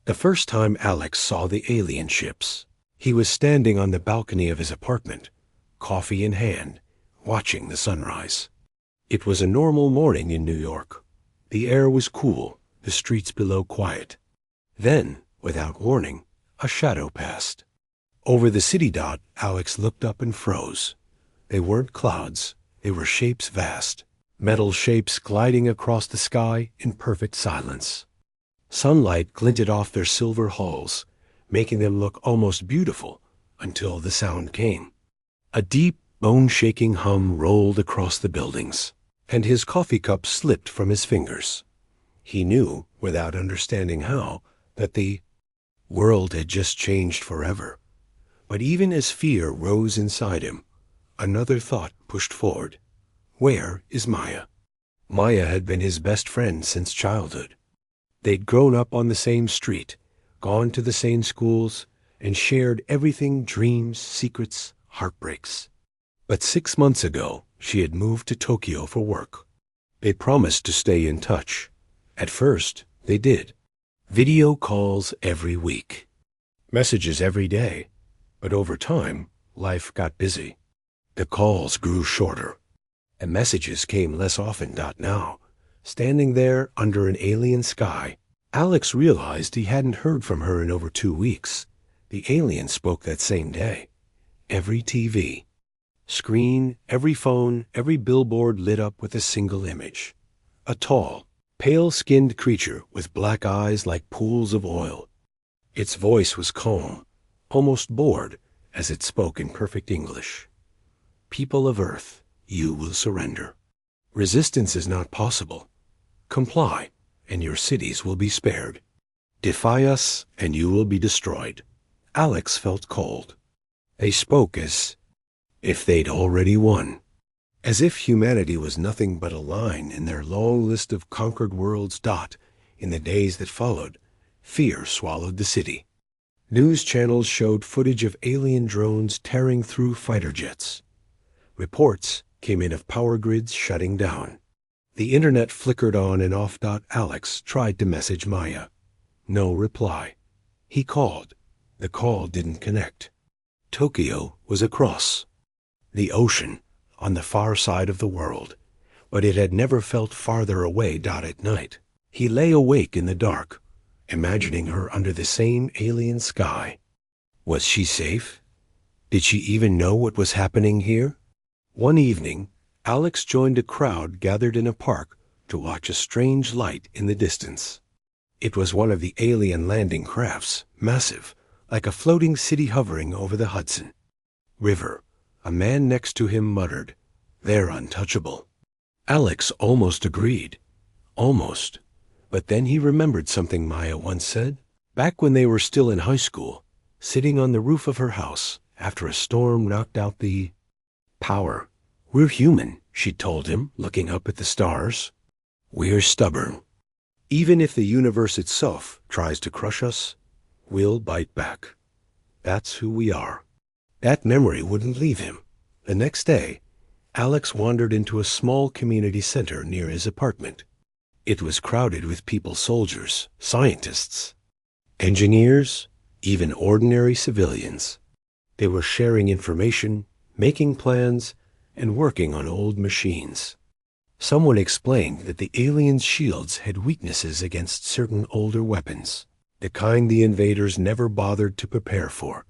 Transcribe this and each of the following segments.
The first time Alex saw the alien ships, he was standing on the balcony of his apartment, coffee in hand, watching the sunrise. It was a normal morning in New York. The air was cool, the streets below quiet. Then, without warning, a shadow passed. Over the city dot, Alex looked up and froze. They weren't clouds, they were shapes vast, metal shapes gliding across the sky in perfect silence. Sunlight glinted off their silver hulls, making them look almost beautiful until the sound came. A deep, bone-shaking hum rolled across the buildings, and his coffee cup slipped from his fingers. He knew, without understanding how, that the world had just changed forever. But even as fear rose inside him, another thought pushed forward. Where is Maya? Maya had been his best friend since childhood. They'd grown up on the same street, gone to the same schools, and shared everything: dreams, secrets, heartbreaks. But 6 months ago, she had moved to Tokyo for work. They promised to stay in touch. At first, they did. Video calls every week. Messages every day. But over time, life got busy. The calls grew shorter, and messages came less often. Now, standing there under an alien sky, Alex realized he hadn't heard from her in over 2 weeks. The alien spoke that same day. Every TV screen, every phone, every billboard lit up with a single image. A tall, pale-skinned creature with black eyes like pools of oil. Its voice was calm, almost bored, as it spoke in perfect English. People of Earth, you will surrender. Resistance is not possible. Comply, and your cities will be spared. Defy us, and you will be destroyed. Alex felt cold. They spoke as if they'd already won. As if humanity was nothing but a line in their long list of conquered worlds. In the days that followed, fear swallowed the city. News channels showed footage of alien drones tearing through fighter jets. Reports came in of power grids shutting down. The internet flickered on and off. Alex tried to message Maya. No reply. He called. The call didn't connect. Tokyo was across the ocean, on the far side of the world, but it had never felt farther away. At night, he lay awake in the dark, imagining her under the same alien sky. Was she safe? Did she even know what was happening here? One evening, Alex joined a crowd gathered in a park to watch a strange light in the distance. It was one of the alien landing crafts, massive, like a floating city hovering over the Hudson River. A man next to him muttered, "They're untouchable." Alex almost agreed. Almost. But then he remembered something Maya once said, back when they were still in high school, sitting on the roof of her house after a storm knocked out the power. "We're human," she told him, looking up at the stars. "We're stubborn. Even if the universe itself tries to crush us, we'll bite back. That's who we are." That memory wouldn't leave him. The next day, Alex wandered into a small community center near his apartment. It was crowded with people: soldiers, scientists, engineers, even ordinary civilians. They were sharing information, making plans, and working on old machines. Someone explained that the aliens' shields had weaknesses against certain older weapons, the kind the invaders never bothered to prepare for.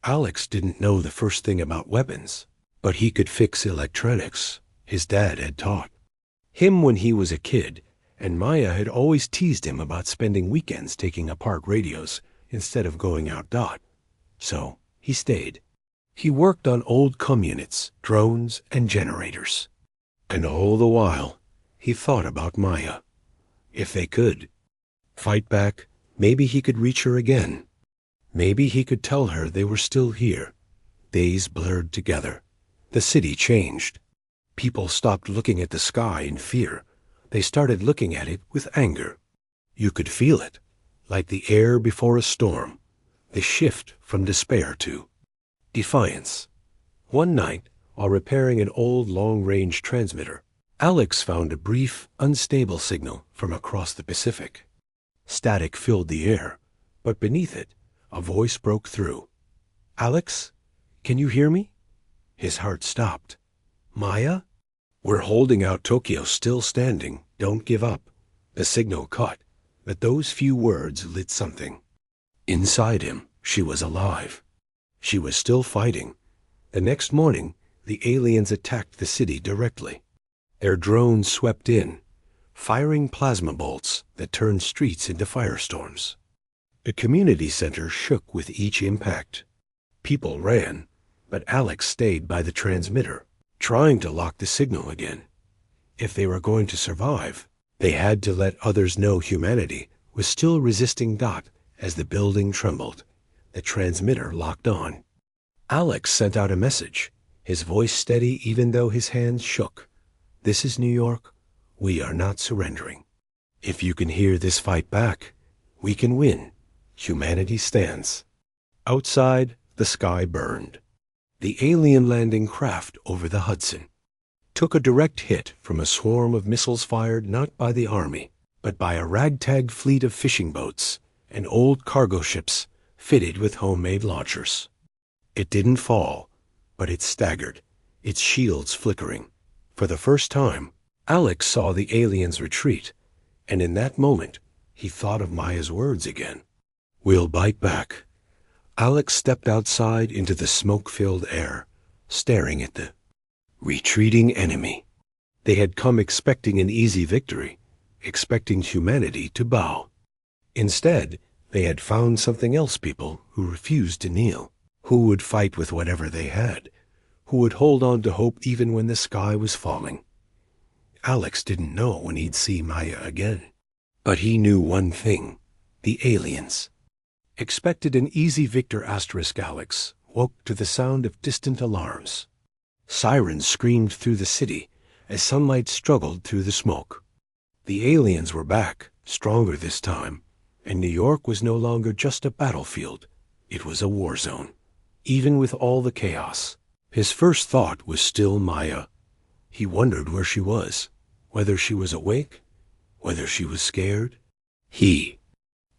Alex didn't know the first thing about weapons, but he could fix electronics. His dad had taught him when he was a kid, and Maya had always teased him about spending weekends taking apart radios instead of going out. So he stayed. He worked on old comm units, drones, and generators. And all the while, he thought about Maya. If they could fight back, maybe he could reach her again. Maybe he could tell her they were still here. Days blurred together. The city changed. People stopped looking at the sky in fear. They started looking at it with anger. You could feel it, like the air before a storm, the shift from despair to defiance. One night, while repairing an old long-range transmitter, Alex found a brief, unstable signal from across the Pacific. Static filled the air, But beneath it, a voice broke through. "Alex, can you hear me?" His heart stopped. "Maya?" "We're holding out Tokyo, still standing. Don't give up." The signal cut, but those few words lit something. Inside him, she was alive. She was still fighting. The next morning, the aliens attacked the city directly. Their drones swept in, firing plasma bolts that turned streets into firestorms. The community center shook with each impact. People ran, but Alex stayed by the transmitter, trying to lock the signal again. If they were going to survive, they had to let others know humanity was still resisting. As the building trembled, the transmitter locked on. Alex sent out a message, his voice steady even though his hands shook. "This is New York. We are not surrendering. If you can hear this fight back, we can win. Humanity stands." Outside, the sky burned. The alien landing craft over the Hudson took a direct hit from a swarm of missiles fired not by the army, but by a ragtag fleet of fishing boats and old cargo ships fitted with homemade launchers. It didn't fall, but it staggered, its shields flickering. For the first time, Alex saw the aliens retreat, and in that moment, he thought of Maya's words again. "We'll bite back." Alex stepped outside into the smoke-filled air, staring at the retreating enemy. They had come expecting an easy victory, expecting humanity to bow. Instead, they had found something else, people who refused to kneel, who would fight with whatever they had, who would hold on to hope even when the sky was falling. Alex didn't know when he'd see Maya again, but he knew one thing: the aliens expected an easy victor. Alex woke to the sound of distant alarms. Sirens screamed through the city as sunlight struggled through the smoke. The aliens were back, stronger this time, and New York was no longer just a battlefield. It was a war zone. Even with all the chaos, his first thought was still Maya. He wondered where she was, whether she was awake, whether she was scared. He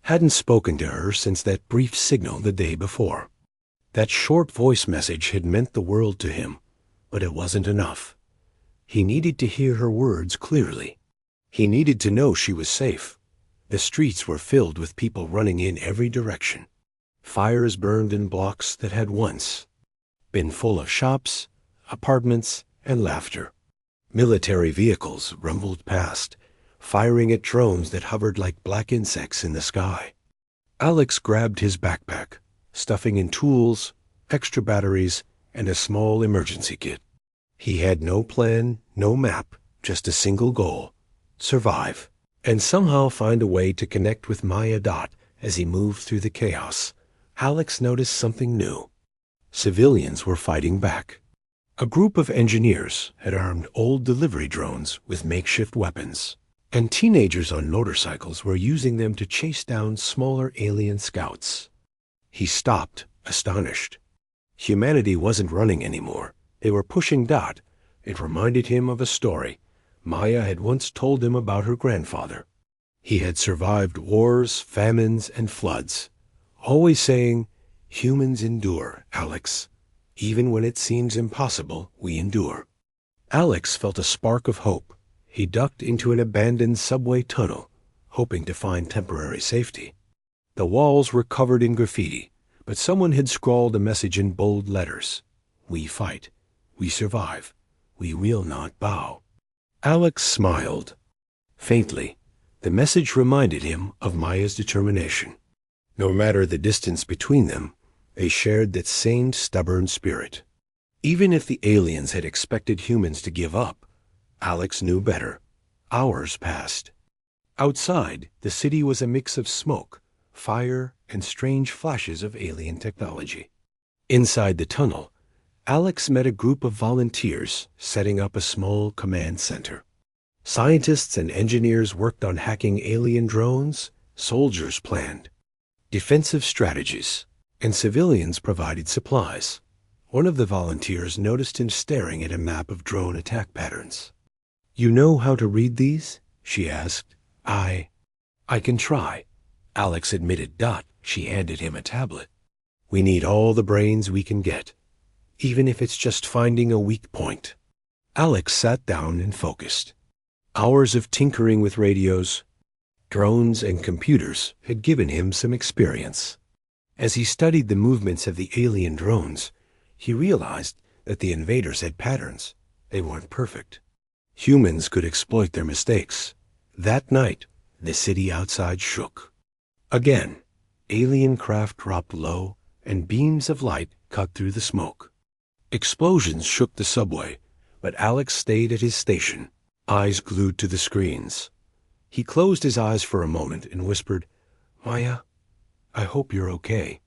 hadn't spoken to her since that brief signal the day before. That short voice message had meant the world to him, but it wasn't enough. He needed to hear her words clearly. He needed to know she was safe. The streets were filled with people running in every direction. Fires burned in blocks that had once been full of shops, apartments, and laughter. Military vehicles rumbled past, firing at drones that hovered like black insects in the sky. Alex grabbed his backpack, stuffing in tools, extra batteries, and a small emergency kit. He had no plan, no map, just a single goal: survive, and somehow find a way to connect with Maya. As he moved through the chaos, Alex noticed something new. Civilians were fighting back. A group of engineers had armed old delivery drones with makeshift weapons, and teenagers on motorcycles were using them to chase down smaller alien scouts. He stopped, astonished. Humanity wasn't running anymore. They were pushing. It reminded him of a story Maya had once told him about her grandfather. He had survived wars, famines, and floods, always saying, "Humans endure, Alex. Even when it seems impossible, we endure." Alex felt a spark of hope. He ducked into an abandoned subway tunnel, hoping to find temporary safety. The walls were covered in graffiti, but someone had scrawled a message in bold letters: "We fight. We survive. We will not bow." Alex smiled. Faintly, the message reminded him of Maya's determination. No matter the distance between them, they shared that same stubborn spirit. Even if the aliens had expected humans to give up, Alex knew better. Hours passed. Outside, the city was a mix of smoke, fire, and strange flashes of alien technology. Inside the tunnel, Alex met a group of volunteers setting up a small command center. Scientists and engineers worked on hacking alien drones, soldiers planned defensive strategies, and civilians provided supplies. One of the volunteers noticed him staring at a map of drone attack patterns. "You know how to read these?" she asked. I can try," Alex admitted. She handed him a tablet. "We need all the brains we can get, even if it's just finding a weak point." Alex sat down and focused. Hours of tinkering with radios, drones, and computers had given him some experience. As he studied the movements of the alien drones, he realized that the invaders had patterns. They weren't perfect. Humans could exploit their mistakes. That night, the city outside shook. Again, alien craft dropped low, and beams of light cut through the smoke. Explosions shook the subway, but Alex stayed at his station, eyes glued to the screens. He closed his eyes for a moment and whispered, "Maya, I hope you're okay.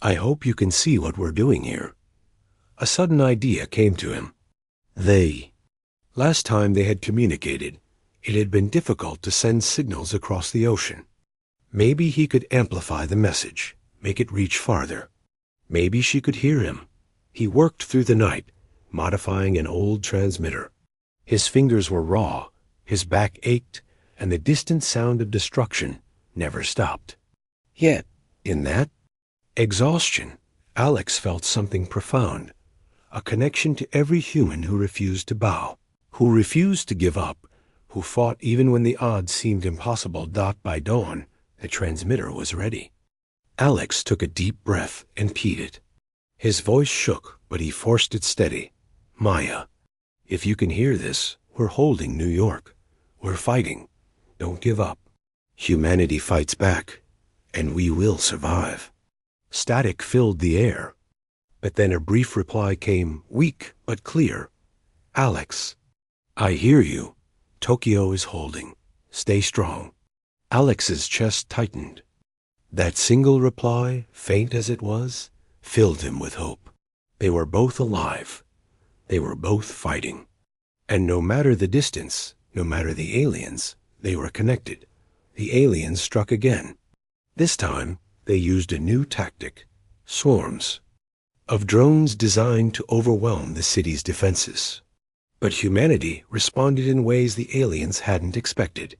I hope you can see what we're doing here." A sudden idea came to him. Last time they had communicated, it had been difficult to send signals across the ocean. Maybe he could amplify the message, make it reach farther. Maybe she could hear him. He worked through the night, modifying an old transmitter. His fingers were raw, his back ached, and the distant sound of destruction never stopped. Yet, in that exhaustion, Alex felt something profound, a connection to every human who refused to bow, who refused to give up, who fought even when the odds seemed impossible. By dawn, the transmitter was ready. Alex took a deep breath and keyed it. His voice shook, but he forced it steady. "Maya, if you can hear this, we're holding New York. We're fighting. Don't give up. Humanity fights back, and we will survive." Static filled the air, but then a brief reply came, weak but clear. "Alex, I hear you. Tokyo is holding. Stay strong." Alex's chest tightened. That single reply, faint as it was, filled him with hope. They were both alive. They were both fighting. And no matter the distance, no matter the aliens, they were connected. The aliens struck again. This time, they used a new tactic: swarms of drones designed to overwhelm the city's defenses. But humanity responded in ways the aliens hadn't expected.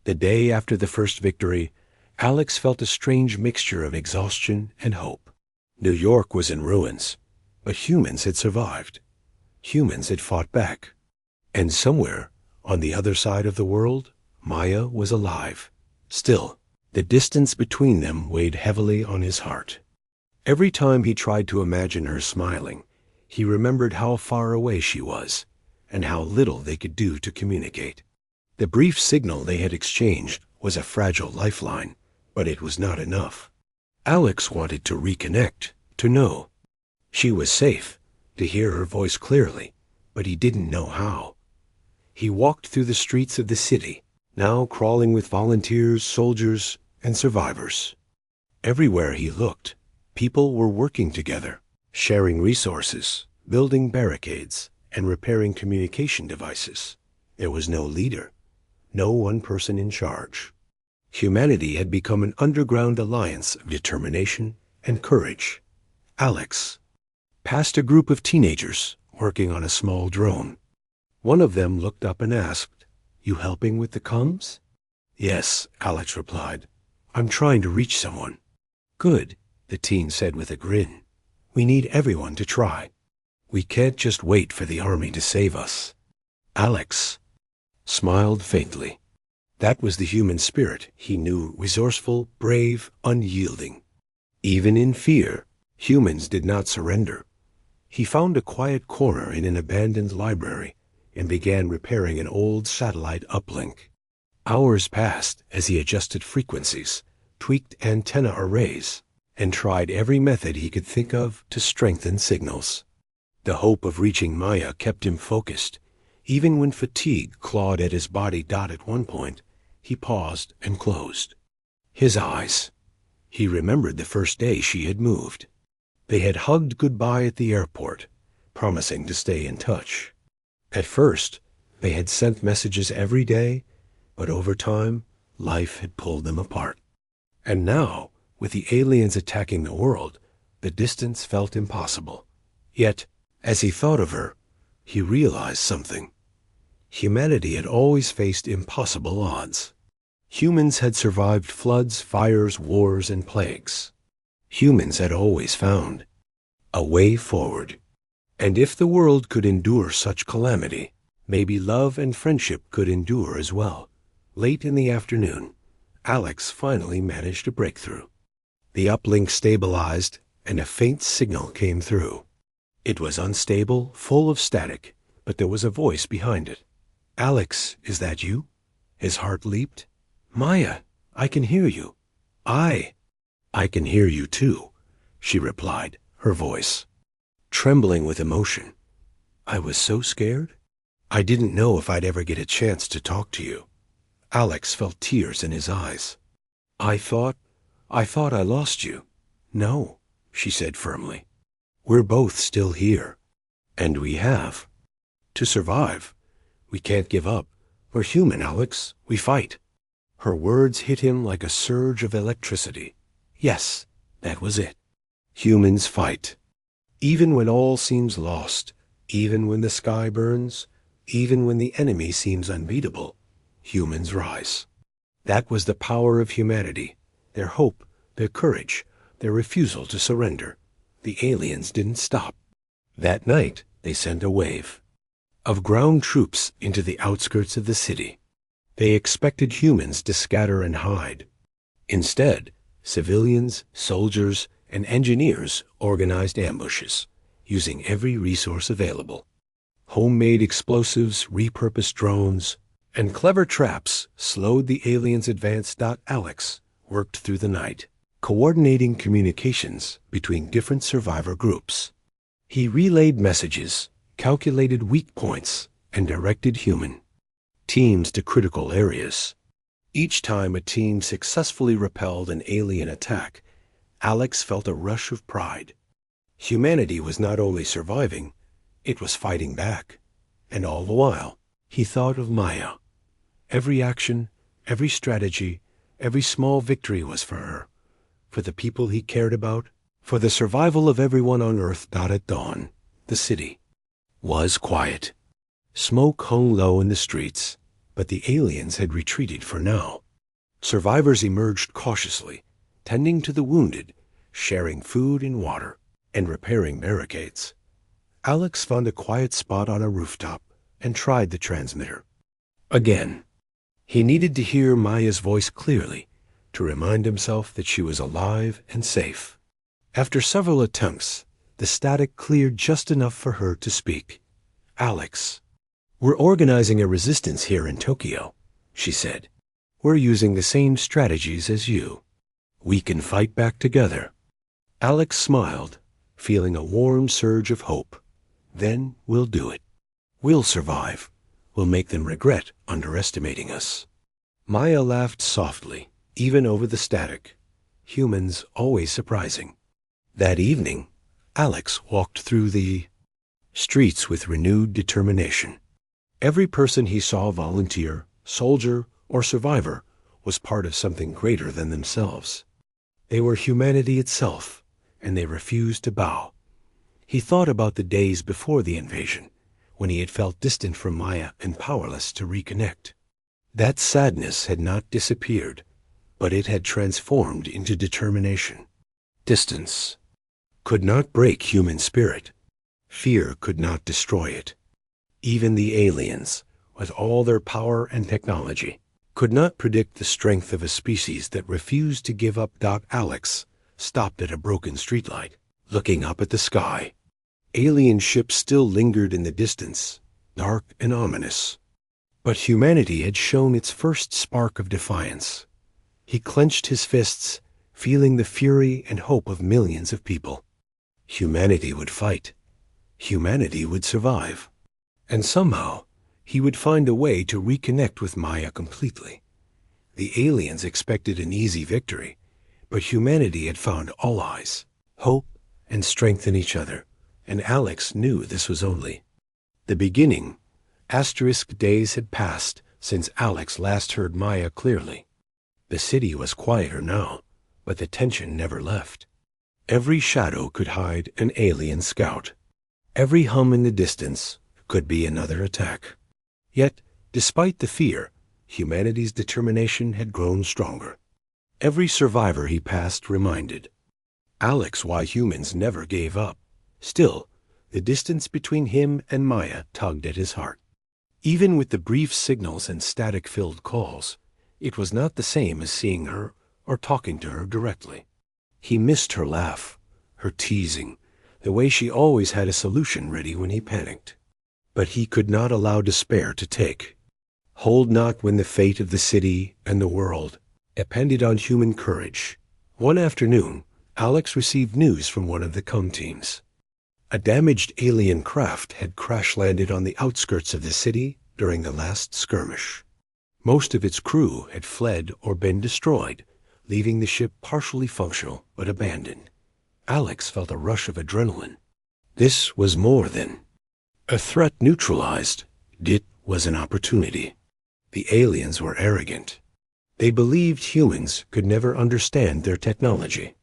The day after the first victory, Alex felt a strange mixture of exhaustion and hope. New York was in ruins, but humans had survived. Humans had fought back. And somewhere, on the other side of the world, Maya was alive. Still, the distance between them weighed heavily on his heart. Every time he tried to imagine her smiling, he remembered how far away she was, and how little they could do to communicate. The brief signal they had exchanged was a fragile lifeline, but it was not enough. Alex wanted to reconnect, to know. She was safe, to hear her voice clearly, but he didn't know how. He walked through the streets of the city, now crawling with volunteers, soldiers, and survivors. Everywhere he looked, people were working together, sharing resources, building barricades, and repairing communication devices. There was no leader, no one person in charge. Humanity had become an underground alliance of determination and courage. Alex passed a group of teenagers working on a small drone. One of them looked up and asked, "You helping with the comms?" "Yes," Alex replied. "I'm trying to reach someone." "Good," the teen said with a grin. "We need everyone to try. We can't just wait for the army to save us." Alex smiled faintly. That was the human spirit he knew, resourceful, brave, unyielding. Even in fear, humans did not surrender. He found a quiet corner in an abandoned library and began repairing an old satellite uplink. Hours passed as he adjusted frequencies, tweaked antenna arrays, and tried every method he could think of to strengthen signals. The hope of reaching Maya kept him focused. Even when fatigue clawed at his body. At one point, he paused and closed his eyes. He remembered the first day she had moved. They had hugged goodbye at the airport, promising to stay in touch. At first, they had sent messages every day, but over time, life had pulled them apart. And now, with the aliens attacking the world, the distance felt impossible. Yet, as he thought of her, he realized something. Humanity had always faced impossible odds. Humans had survived floods, fires, wars, and plagues. Humans had always found a way forward. And if the world could endure such calamity, maybe love and friendship could endure as well. Late in the afternoon, Alex finally managed a breakthrough. The uplink stabilized, and a faint signal came through. It was unstable, full of static, but there was a voice behind it. "Alex, is that you?" His heart leaped. "Maya, I can hear you." I can hear you too," she replied, her voice trembling with emotion. "I was so scared. I didn't know if I'd ever get a chance to talk to you." Alex felt tears in his eyes. I thought I lost you." "No," she said firmly. "We're both still here. And we have. To survive. We can't give up. We're human, Alex. We fight." Her words hit him like a surge of electricity. Yes, that was it. Humans fight. Even when all seems lost, even when the sky burns, even when the enemy seems unbeatable, humans rise. That was the power of humanity, their hope, their courage, their refusal to surrender. The aliens didn't stop. That night, they sent a wave of ground troops into the outskirts of the city. They expected humans to scatter and hide. Instead, civilians, soldiers, and engineers organized ambushes, using every resource available. Homemade explosives, repurposed drones, and clever traps slowed the aliens' advance. Alex worked through the night, coordinating communications between different survivor groups. He relayed messages, calculated weak points, and directed human teams to critical areas. Each time a team successfully repelled an alien attack, Alex felt a rush of pride. Humanity was not only surviving, it was fighting back. And all the while, he thought of Maya. Every action, every strategy, every small victory was for her, for the people he cared about, for the survival of everyone on Earth. At dawn, the city was quiet. Smoke hung low in the streets, but the aliens had retreated for now. Survivors emerged cautiously, tending to the wounded, sharing food and water, and repairing barricades. Alex found a quiet spot on a rooftop and tried the transmitter. Again, he needed to hear Maya's voice clearly to remind himself that she was alive and safe. After several attempts, the static cleared just enough for her to speak. "Alex, we're organizing a resistance here in Tokyo," she said. "We're using the same strategies as you. We can fight back together." Alex smiled, feeling a warm surge of hope. "Then we'll do it. We'll survive. We'll make them regret underestimating us." Maya laughed softly, even over the static. Humans always surprising. That evening, Alex walked through the streets with renewed determination. Every person he saw, volunteer, soldier, or survivor, was part of something greater than themselves. They were humanity itself, and they refused to bow. He thought about the days before the invasion, when he had felt distant from Maya and powerless to reconnect. That sadness had not disappeared, but it had transformed into determination. Distance could not break human spirit. Fear could not destroy it. Even the aliens, with all their power and technology, could not predict the strength of a species that refused to give up. Alex stopped at a broken streetlight, looking up at the sky. Alien ships still lingered in the distance, dark and ominous. But humanity had shown its first spark of defiance. He clenched his fists, feeling the fury and hope of millions of people. Humanity would fight. Humanity would survive. And somehow, he would find a way to reconnect with Maya completely. The aliens expected an easy victory, but humanity had found allies, hope, and strength in each other, and Alex knew this was only the beginning. Asterisk days had passed since Alex last heard Maya clearly. The city was quieter now, but the tension never left. Every shadow could hide an alien scout. Every hum in the distance could be another attack. Yet, despite the fear, humanity's determination had grown stronger. Every survivor he passed reminded Alex why humans never gave up. Still, the distance between him and Maya tugged at his heart. Even with the brief signals and static-filled calls, it was not the same as seeing her or talking to her directly. He missed her laugh, her teasing, the way she always had a solution ready when he panicked. But he could not allow despair to take hold, not when the fate of the city and the world depended on human courage. One afternoon, Alex received news from one of the comm teams. A damaged alien craft had crash-landed on the outskirts of the city during the last skirmish. Most of its crew had fled or been destroyed, leaving the ship partially functional but abandoned. Alex felt a rush of adrenaline. This was more than a threat neutralized. It was an opportunity. The aliens were arrogant. They believed humans could never understand their technology.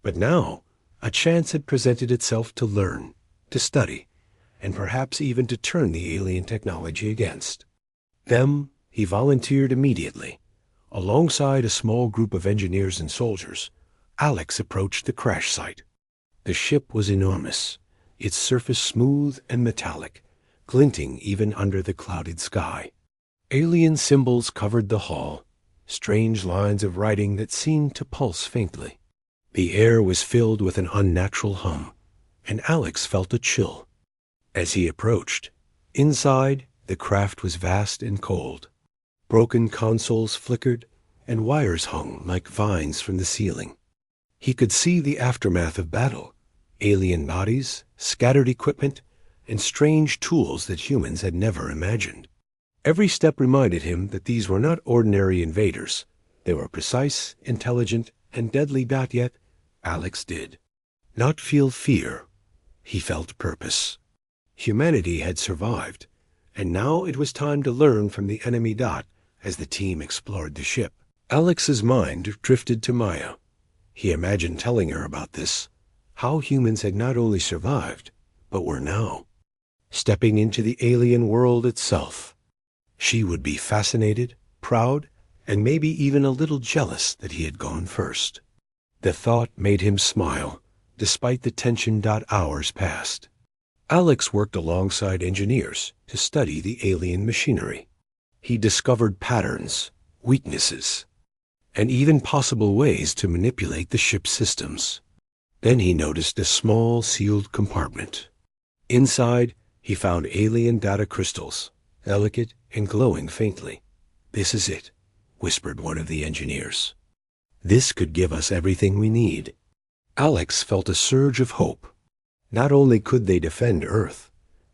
But now, a chance had presented itself to learn, to study, and perhaps even to turn the alien technology against them. He volunteered immediately. Alongside a small group of engineers and soldiers, Alex approached the crash site. The ship was enormous, its surface smooth and metallic, glinting even under the clouded sky. Alien symbols covered the hull, strange lines of writing that seemed to pulse faintly. The air was filled with an unnatural hum, and Alex felt a chill. As he approached, inside, the craft was vast and cold. Broken consoles flickered, and wires hung like vines from the ceiling. He could see the aftermath of battle, alien bodies, scattered equipment, and strange tools that humans had never imagined. Every step reminded him that these were not ordinary invaders. They were precise, intelligent, and deadly. Not yet, Alex did not feel fear. He felt purpose. Humanity had survived, and now it was time to learn from the enemy. As the team explored the ship, Alex's mind drifted to Maya. He imagined telling her about this, how humans had not only survived, but were now stepping into the alien world itself. She would be fascinated, proud, and maybe even a little jealous that he had gone first. The thought made him smile, despite the tension. Hours passed. Alex worked alongside engineers to study the alien machinery. He discovered patterns, weaknesses, and even possible ways to manipulate the ship's systems. Then he noticed a small sealed compartment. Inside, he found alien data crystals, delicate and glowing faintly. "This is it," whispered one of the engineers. "This could give us everything we need." Alex felt a surge of hope. Not only could they defend Earth,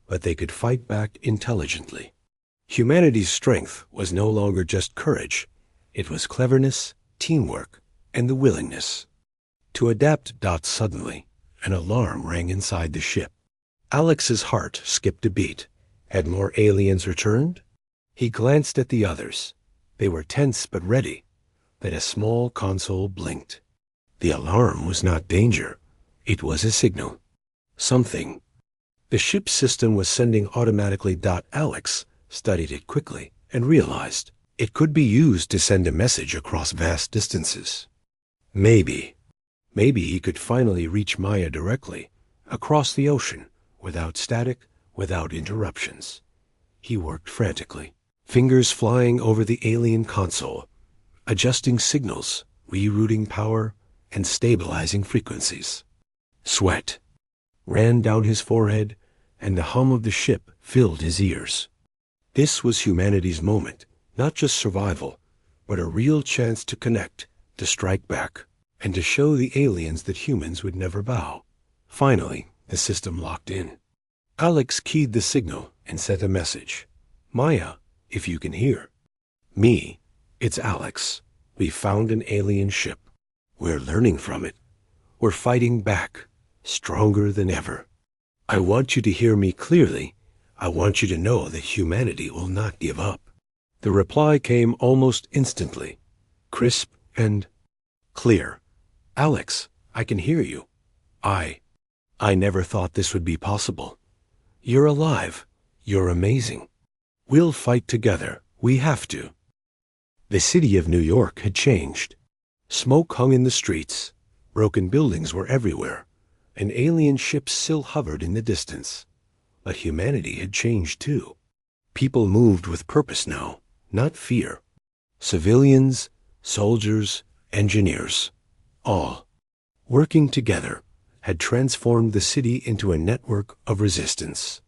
but they could fight back intelligently. Humanity's strength was no longer just courage. It was cleverness, teamwork, and the willingness to adapt. Suddenly, an alarm rang inside the ship. Alex's heart skipped a beat. Had more aliens returned? He glanced at the others. They were tense but ready. Then a small console blinked. The alarm was not danger. It was a signal. Something. The ship's system was sending automatically. Alex studied it quickly and realized it could be used to send a message across vast distances. Maybe he could finally reach Maya directly, across the ocean, without static, without interruptions. He worked frantically, fingers flying over the alien console, adjusting signals, rerouting power, and stabilizing frequencies. Sweat ran down his forehead, and the hum of the ship filled his ears. This was humanity's moment, not just survival, but a real chance to connect, to strike back, and to show the aliens that humans would never bow. Finally, the system locked in. Alex keyed the signal and sent a message. "Maya, if you can hear. Me, it's Alex. We found an alien ship. We're learning from it. We're fighting back, stronger than ever. I want you to hear me clearly. I want you to know that humanity will not give up." The reply came almost instantly, crisp and clear. "Alex, I can hear you. I never thought this would be possible. You're alive. You're amazing. We'll fight together. We have to." The city of New York had changed. Smoke hung in the streets, broken buildings were everywhere, and alien ships still hovered in the distance. But humanity had changed too. People moved with purpose now, not fear. Civilians, soldiers, engineers, all, working together, had transformed the city into a network of resistance.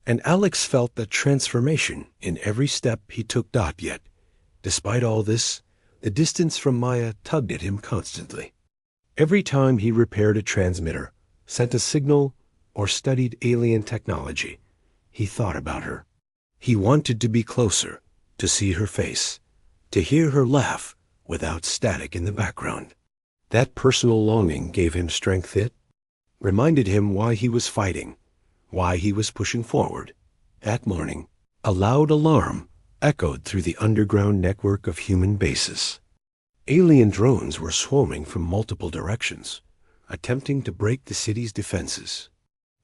And Alex felt that transformation in every step he took. Yet, despite all this, the distance from Maya tugged at him constantly. Every time he repaired a transmitter, sent a signal, or studied alien technology, he thought about her. He wanted to be closer, to see her face, to hear her laugh without static in the background. That personal longing gave him strength. It reminded him why he was fighting, why he was pushing forward. That morning, a loud alarm echoed through the underground network of human bases. Alien drones were swarming from multiple directions, attempting to break the city's defenses.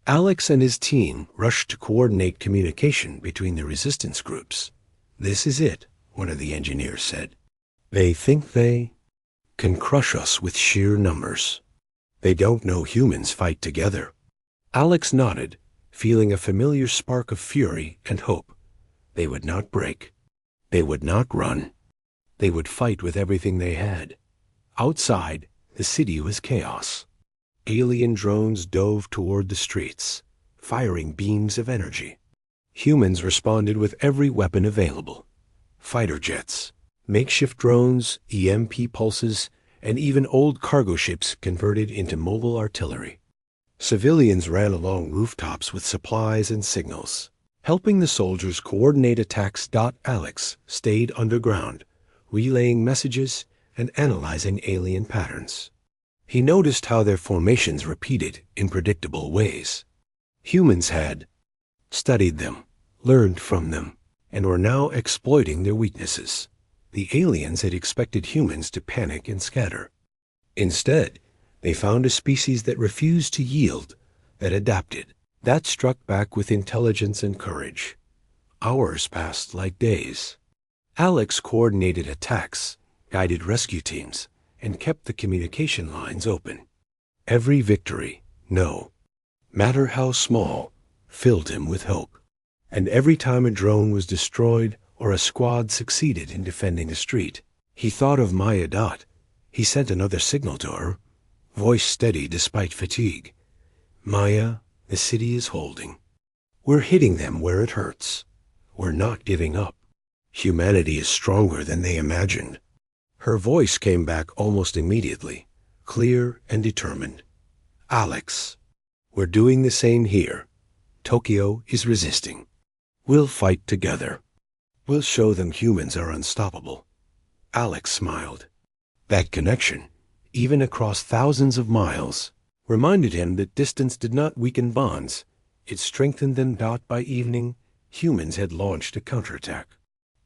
Alex and his team rushed to coordinate communication between the resistance groups. "This is it," one of the engineers said. "They think they can crush us with sheer numbers. They don't know humans fight together." Alex nodded, feeling a familiar spark of fury and hope. They would not break. They would not run. They would fight with everything they had. Outside, the city was chaos. Alien drones dove toward the streets, firing beams of energy. Humans responded with every weapon available: fighter jets, makeshift drones, EMP pulses, and even old cargo ships converted into mobile artillery. Civilians ran along rooftops with supplies and signals, helping the soldiers coordinate attacks. Alex stayed underground, relaying messages and analyzing alien patterns. He noticed how their formations repeated in predictable ways. Humans had studied them, learned from them, and were now exploiting their weaknesses. The aliens had expected humans to panic and scatter. Instead, they found a species that refused to yield, that adapted, that struck back with intelligence and courage. Hours passed like days. Alex coordinated attacks, guided rescue teams, and kept the communication lines open. Every victory, no matter how small, filled him with hope. And every time a drone was destroyed or a squad succeeded in defending a street, he thought of Maya. He sent another signal to her, voice steady despite fatigue. "Maya, the city is holding. We're hitting them where it hurts. We're not giving up. Humanity is stronger than they imagined." Her voice came back almost immediately, clear and determined. "Alex, we're doing the same here. Tokyo is resisting. We'll fight together. We'll show them humans are unstoppable." Alex smiled. That connection, even across thousands of miles, reminded him that distance did not weaken bonds. It strengthened them. By evening, humans had launched a counterattack.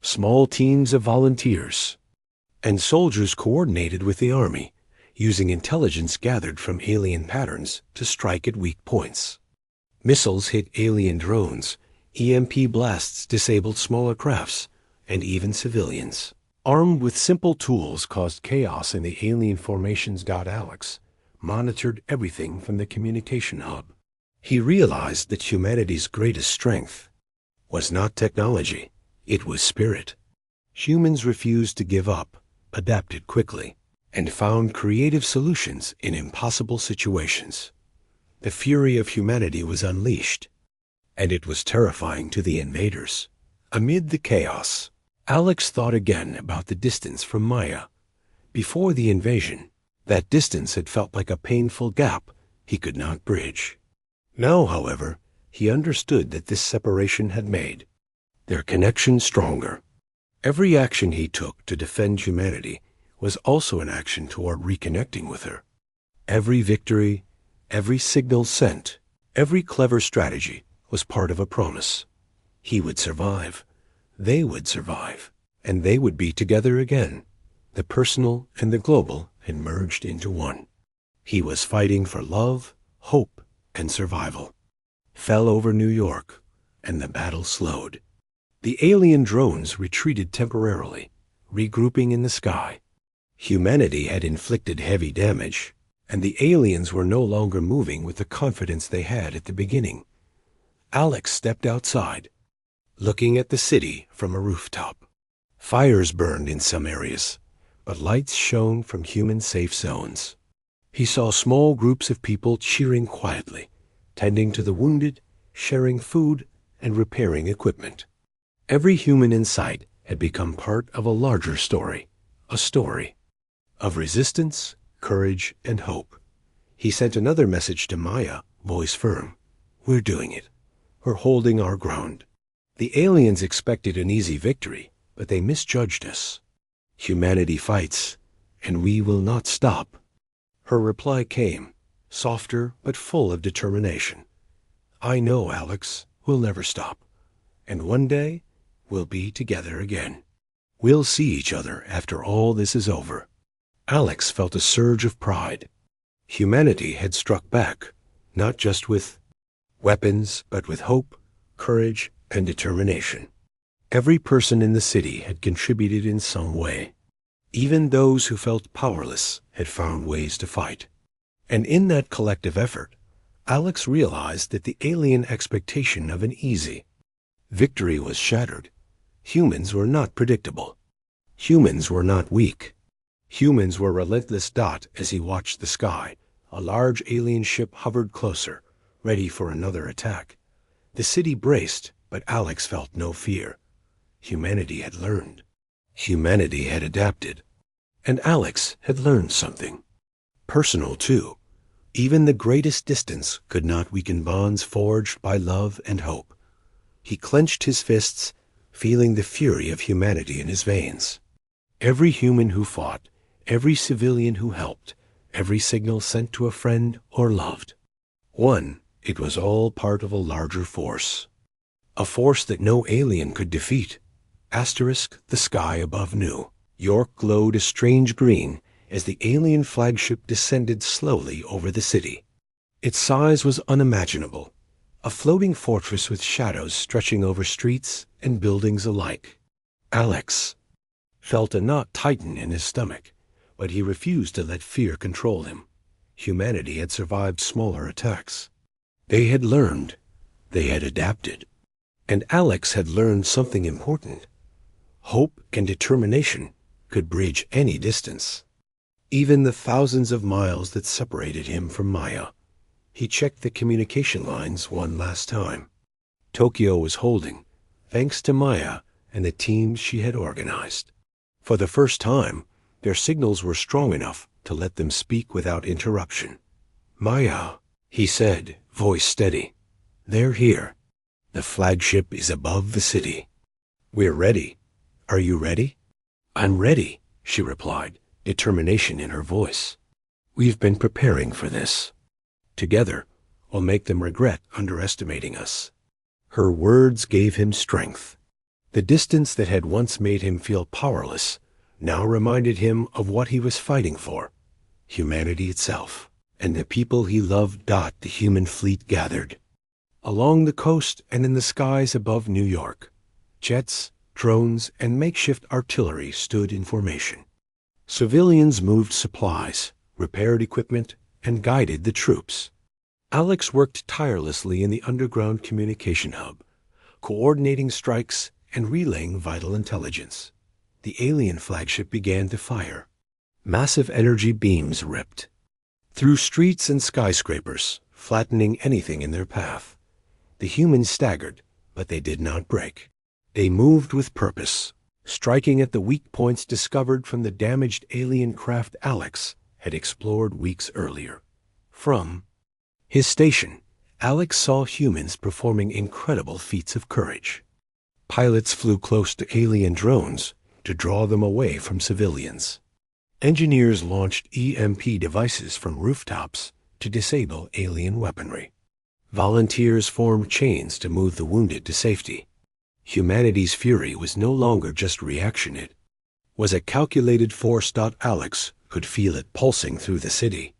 Small teams of volunteers and soldiers coordinated with the army, using intelligence gathered from alien patterns to strike at weak points. Missiles hit alien drones, EMP blasts disabled smaller crafts, and even civilians, armed with simple tools, caused chaos in the alien formations. Alex monitored everything from the communication hub. He realized that humanity's greatest strength was not technology, it was spirit. Humans refused to give up, adapted quickly, and found creative solutions in impossible situations. The fury of humanity was unleashed, and it was terrifying to the invaders. Amid the chaos, Alex thought again about the distance from Maya. Before the invasion, that distance had felt like a painful gap he could not bridge. Now, however, he understood that this separation had made their connection stronger. Every action he took to defend humanity was also an action toward reconnecting with her. Every victory, every signal sent, every clever strategy was part of a promise. He would survive, they would survive, and they would be together again. The personal and the global had merged into one. He was fighting for love, hope, and survival. Fell over New York, and the battle slowed. The alien drones retreated temporarily, regrouping in the sky. Humanity had inflicted heavy damage, and the aliens were no longer moving with the confidence they had at the beginning. Alex stepped outside, looking at the city from a rooftop. Fires burned in some areas, but lights shone from human safe zones. He saw small groups of people cheering quietly, tending to the wounded, sharing food, and repairing equipment. Every human in sight had become part of a larger story, a story of resistance, courage, and hope. He sent another message to Maya, voice firm. "We're doing it. We're holding our ground." The aliens expected an easy victory, but they misjudged us. Humanity fights, and we will not stop. Her reply came, softer but full of determination. "I know, Alex, we'll never stop. And one day, we'll be together again. We'll see each other after all this is over." Alex felt a surge of pride. Humanity had struck back, not just with weapons, but with hope, courage, and determination. Every person in the city had contributed in some way. Even those who felt powerless had found ways to fight. And in that collective effort, Alex realized that the alien expectation of an easy victory was shattered. Humans were not predictable. Humans were not weak. Humans were relentless. As he watched the sky, a large alien ship hovered closer, ready for another attack. The city braced, but Alex felt no fear. Humanity had learned. Humanity had adapted. And Alex had learned something. Personal, too. Even the greatest distance could not weaken bonds forged by love and hope. He clenched his fists, feeling the fury of humanity in his veins. Every human who fought, every civilian who helped, every signal sent to a friend or loved. It was all part of a larger force. A force that no alien could defeat. Asterisk, the sky above knew. York glowed a strange green as the alien flagship descended slowly over the city. Its size was unimaginable, a floating fortress with shadows stretching over streets and buildings alike. Alex felt a knot tighten in his stomach, but he refused to let fear control him. Humanity had survived smaller attacks. They had learned. They had adapted. And Alex had learned something important. Hope and determination could bridge any distance, even the thousands of miles that separated him from Maya. He checked the communication lines one last time. Tokyo was holding, thanks to Maya and the teams she had organized. For the first time, their signals were strong enough to let them speak without interruption. "Maya," he said, voice steady. "They're here. The flagship is above the city. We're ready. Are you ready?" "I'm ready," she replied, determination in her voice. "We've been preparing for this. Together, we'll make them regret underestimating us." Her words gave him strength. The distance that had once made him feel powerless now reminded him of what he was fighting for, humanity itself, and the people he loved. The human fleet gathered. Along the coast and in the skies above New York, jets, drones, and makeshift artillery stood in formation. Civilians moved supplies, repaired equipment, and guided the troops. Alex worked tirelessly in the underground communication hub, coordinating strikes and relaying vital intelligence. The alien flagship began to fire. Massive energy beams ripped through streets and skyscrapers, flattening anything in their path. The humans staggered, but they did not break. They moved with purpose, striking at the weak points discovered from the damaged alien craft Alex had explored weeks earlier. From his station, Alex saw humans performing incredible feats of courage. Pilots flew close to alien drones to draw them away from civilians. Engineers launched EMP devices from rooftops to disable alien weaponry. Volunteers formed chains to move the wounded to safety. Humanity's fury was no longer just reaction, it was a calculated force. Alex could feel it pulsing through the city.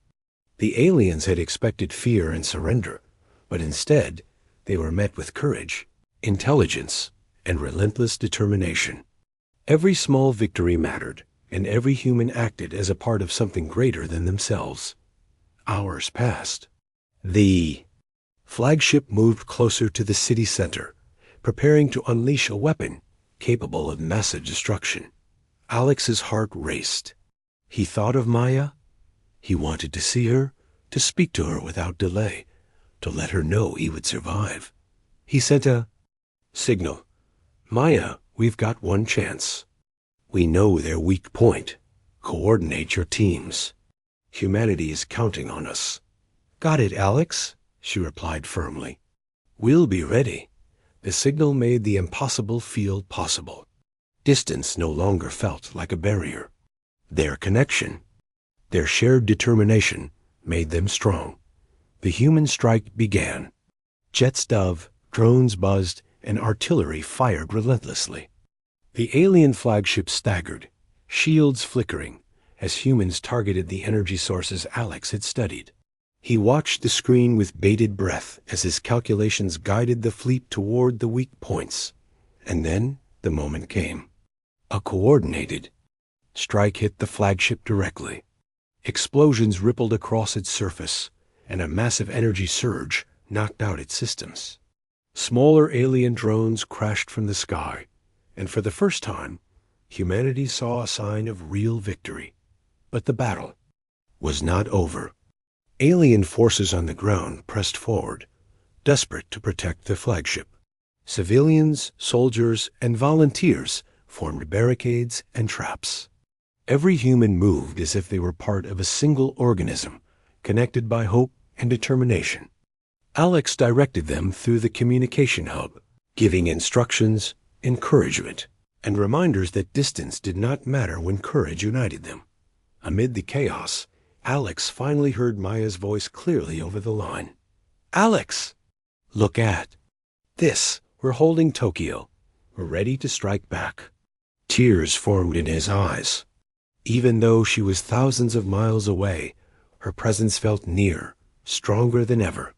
The aliens had expected fear and surrender, but instead they were met with courage, intelligence, and relentless determination. Every small victory mattered, and every human acted as a part of something greater than themselves. Hours passed. The flagship moved closer to the city center, preparing to unleash a weapon capable of massive destruction. Alex's heart raced. He thought of Maya. He wanted to see her, to speak to her without delay, to let her know he would survive. He sent a signal. Maya, we've got one chance. We know their weak point. Coordinate your teams. Humanity is counting on us. Got it, Alex, she replied firmly. We'll be ready. The signal made the impossible feel possible. Distance no longer felt like a barrier. Their connection, their shared determination, made them strong. The human strike began. Jets dove, drones buzzed, and artillery fired relentlessly. The alien flagship staggered, shields flickering, as humans targeted the energy sources Alex had studied. He watched the screen with bated breath as his calculations guided the fleet toward the weak points. And then the moment came. A coordinated strike hit the flagship directly. Explosions rippled across its surface, and a massive energy surge knocked out its systems. Smaller alien drones crashed from the sky, and for the first time, humanity saw a sign of real victory. But the battle was not over. Alien forces on the ground pressed forward, desperate to protect the flagship. Civilians, soldiers, and volunteers formed barricades and traps. Every human moved as if they were part of a single organism, connected by hope and determination. Alex directed them through the communication hub, giving instructions, encouragement, and reminders that distance did not matter when courage united them. Amid the chaos, Alex finally heard Maya's voice clearly over the line. Alex! Look at this. We're holding Tokyo. We're ready to strike back. Tears formed in his eyes. Even though she was thousands of miles away, her presence felt near, stronger than ever.